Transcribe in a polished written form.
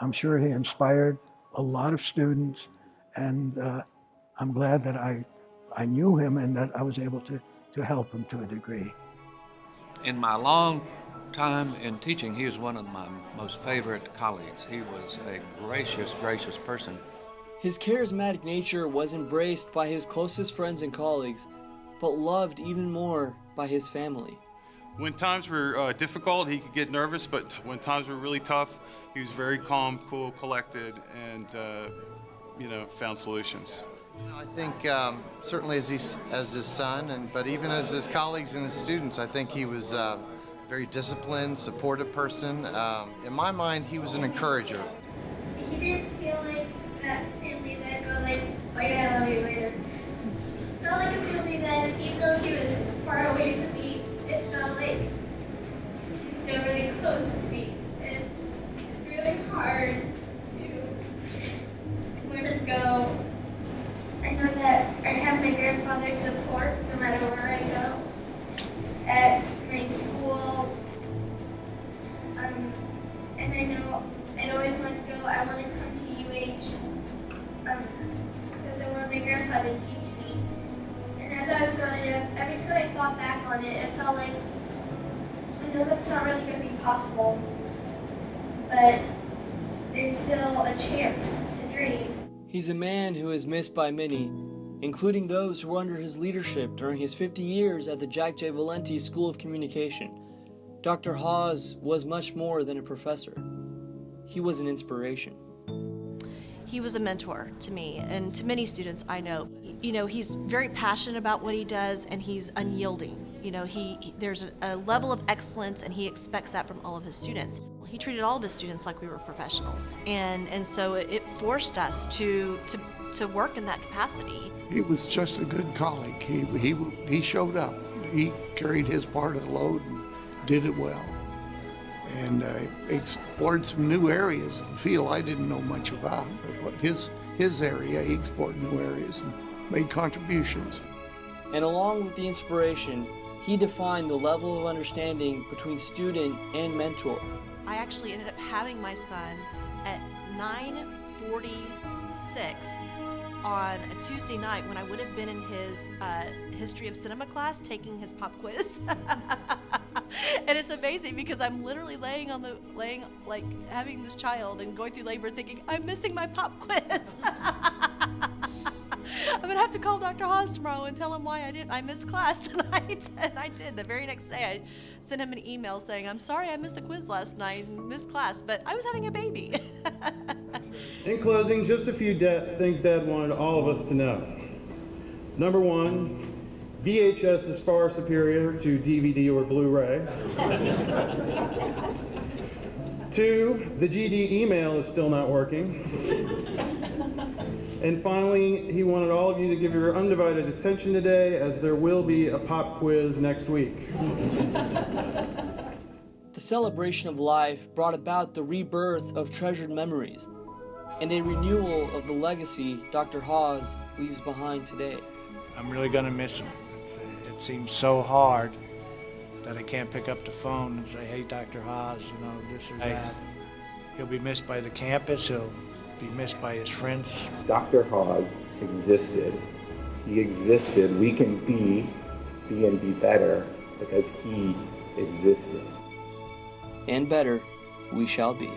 I'm sure he inspired a lot of students, and I'm glad that I knew him and that I was able to help him to a degree. In my long time in teaching, he was one of my most favorite colleagues. He was a gracious, gracious person. His charismatic nature was embraced by his closest friends and colleagues, but loved even more by his family. When times were difficult, he could get nervous, but when times were really tough, he was very calm, cool, collected, and found solutions. I think certainly as his son, but even as his colleagues and his students, I think he was a very disciplined, supportive person. In my mind, he was an encourager. He didn't feel like that family that go like, oh yeah, I love you later. It felt like a family that even though he was far away from me, it felt like he's still really close to me. And it's really hard to let him go. I know that I have my grandfather's support no matter where I go. At my school, and I know I'd always wanted to go. I want to come to UH because I want my grandpa to teach me. And as I was growing up, every time I thought back on it, it felt like, I know that's not really going to be possible, but there's still a chance to dream. He's a man who is missed by many, including those who were under his leadership during his 50 years at the Jack J. Valenti School of Communication. Dr. Hawes was much more than a professor. He was an inspiration. He was a mentor to me and to many students I know. You know, he's very passionate about what he does and he's unyielding. You know, there's a level of excellence and he expects that from all of his students. He treated all of his students like we were professionals, and so it forced us to work in that capacity. He was just a good colleague. He showed up. He carried his part of the load and did it well. And explored some new areas of the field I didn't know much about, but what his area, he explored new areas and made contributions. And along with the inspiration, he defined the level of understanding between student and mentor. I actually ended up having my son at 9:46 on a Tuesday night when I would have been in his history of cinema class taking his pop quiz. And it's amazing because I'm literally having this child and going through labor thinking, I'm missing my pop quiz. I'm gonna have to call Dr. Hawes tomorrow and tell him why I missed class tonight. And I did. The very next day I sent him an email saying, I'm sorry I missed the quiz last night and missed class, but I was having a baby. In closing, just a few things Dad wanted all of us to know. Number one, VHS is far superior to DVD or Blu-ray. 2, the GD email is still not working. And finally, he wanted all of you to give your undivided attention today, as there will be a pop quiz next week. The celebration of life brought about the rebirth of treasured memories and a renewal of the legacy Dr. Hawes leaves behind today. I'm really going to miss him. It seems so hard that I can't pick up the phone and say, hey, Dr. Hawes, you know, this or that. He'll be missed by the campus. He'll be missed by his friends. Dr. Hawes existed. He existed. We can be and be better because he existed. And better we shall be.